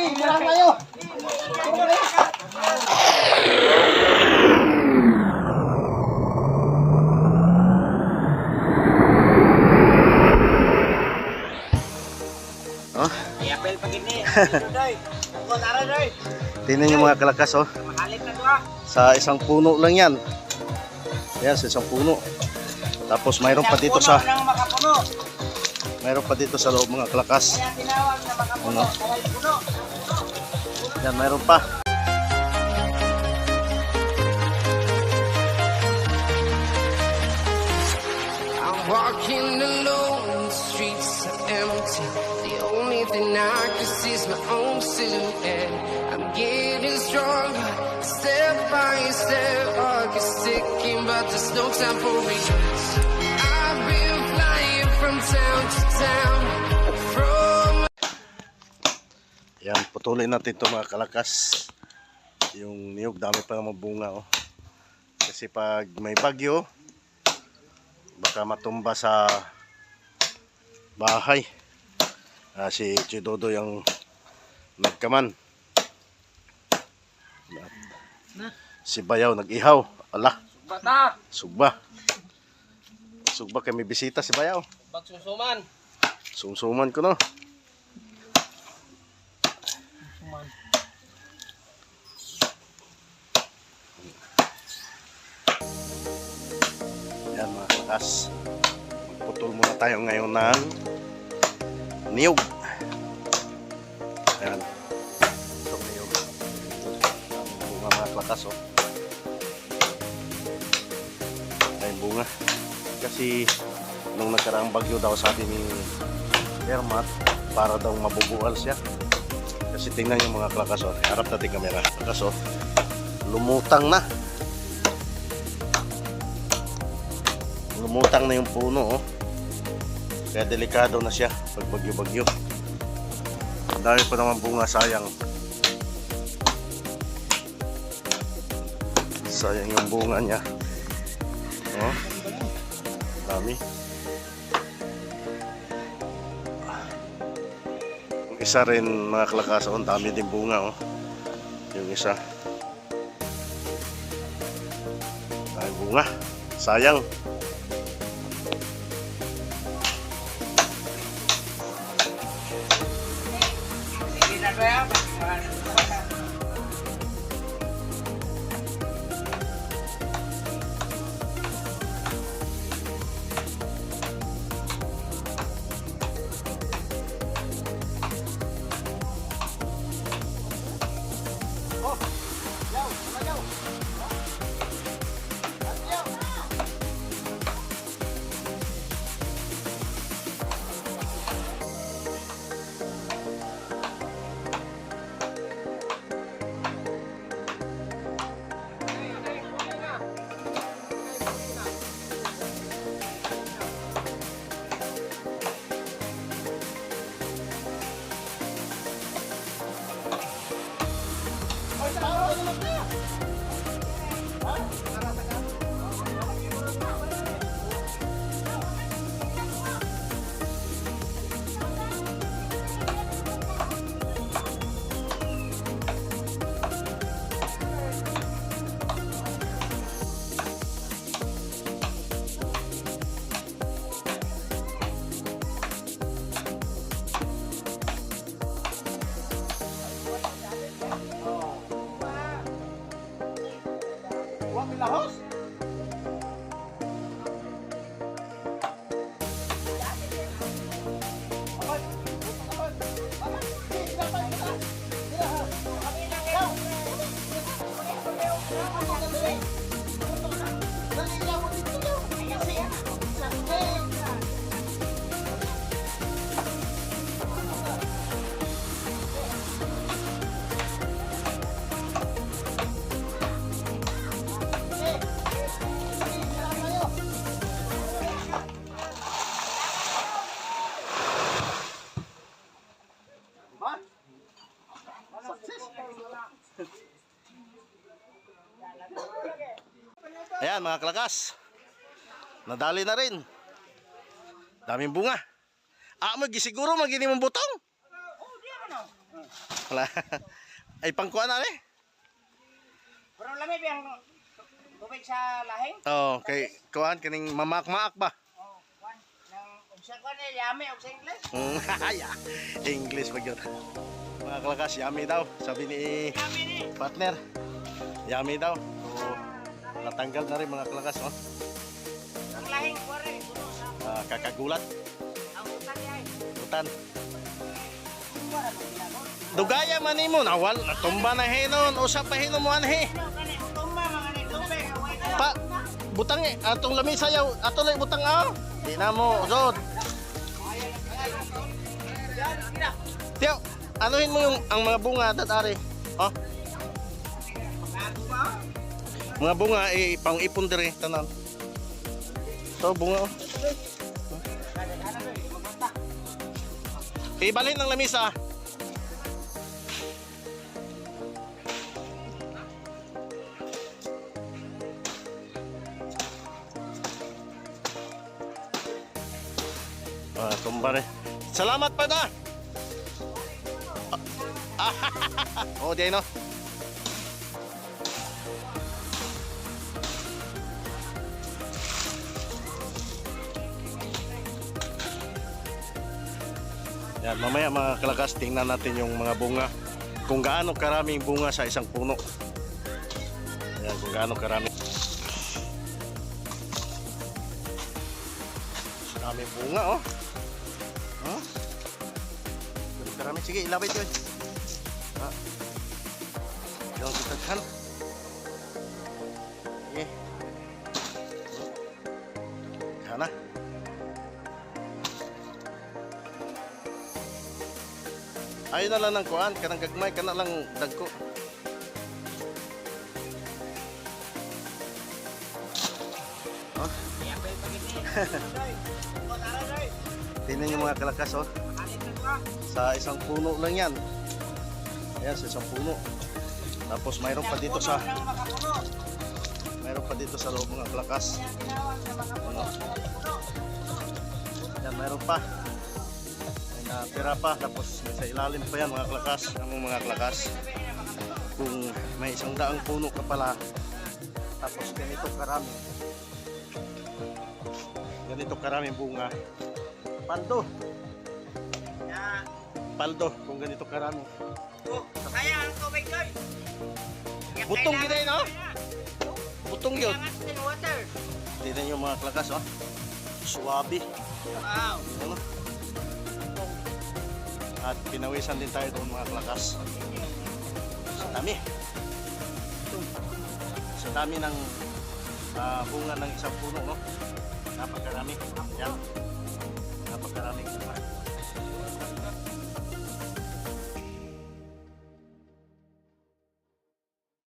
Tara kayo. Oh. Ayapel pag ini. Doy. Ako tara doy. Tingnan yung mga kalakas oh. Mahalit na doa. Sa isang puno lang yan. Yan, sa isang puno. Tapos mayroon pa dito sa mayroon pa dito sa loob mga kalakas. Kaya tinawag na makapuno. Kaya puno. Yan, mayroon pa. I'm walking alone, the streets are empty. The only thing I can see is my own silhouette. I'm getting stronger, step by step. Heart is ticking, but there's no time for regrets. I've been flying from town to town. Yan, putulin natin ito mga kalakas. Yung niyog, dami pa naman bunga oh. Kasi pag may bagyo, baka matumba sa bahay. Si Chidodo yung nagkaman. Si Bayaw nag-ihaw. Ala, Bata. sugba. Sugba kami bisita si Bayaw. Pagsusuman. Sumsuman ko no. Yan mga kalakas, magputol muna tayo ngayon ng niyog. Ayan, itong niyog. Bunga mga kalakas oh. Ay bunga. Kasi nung nagkaraang bagyo daw sabi ni Ermat, para daw mabubual siya. Kasi tingnan yung mga kalakas oh. Harap natin kamera. Kalakas oh, lumutang na. Lumutang na yung puno oh. Kaya delikado na siya pag bagyo-bagyo. Ang dami pa naman bunga, sayang. Sayang yung bunga niya. Oh. Dami. Yung isa rin mga kalakas oh, dami din bunga oh. Yung isa. Dami bunga. Sayang. Lahos. Ayan mga kalakas, nadali na rin. Daming bunga. Mo gisiguro magini mong butong. Wala. Ay, pangkuhan na eh. Pero lamig yung tubig sa lahing. Oo, kay kuhan, kaning mamak-maak ba? Oh, one. Nang umsa ko ni yami og sa English. Yeah. English pag yun. Mga kalakas, yummy daw. Sabi ni Yami ni. partner. Yummy daw. So, natanggal na rin mga kalakas. Oh. Ang lahing wari puno sa Kakagulat. ang utan ay. Utan. Wala mo ginagawa. Dugaya man mo. Nawal. Natumba na hinon. Usap pa hinon mo anhe. Ano kani utumba mga ni tubig. Away ka. Pa, butang eh. Atong lamig sayaw. Ato lang butang ah. Di na mo. Zod. Tiyo, anuhin mo yung ang mga bunga datari. Oh. Mga bunga pang-ipon dire tanan. So bunga oh. Ibalhin ng lamisa. Kumpare. Salamat pa da. Oh, di no. Yan, mamaya mga kalakas, tingnan natin yung mga bunga. Kung gaano karaming bunga sa isang puno. Yan, kung gaano karami. Maraming bunga, oh. Huh? Karami, sige, ilabay ito. Ha? Yung kitaghan. Sige. Kana. Ayun na lang ng kuan, kanang gagmay, kana lang dagko. Oh. Tingnan yung mga kalakas, oh. Sa isang puno lang yan. Ayan, sa isang puno. Tapos mayroon pa dito sa loob mga kalakas. Ano? Yan, mayroon pa. May natira pa. Tapos may sa ilalim pa yan mga kalakas. Ang mga kalakas. Kung may 100 puno ka pala, tapos ganito karami. Ganito karaming bunga. Paldo. Paldo, kung ganito karami. Oh, kaya ang tubig doy. Butong gina no? Butong yun. Kailangan din water. Tignan yung mga klakas, oh. Suwabe. Wow. Ano? At pinawisan din tayo doon mga klakas. Sa dami. Sa dami ng bunga ng isang puno, no? Napakarami. Yan. Napakarami bunga.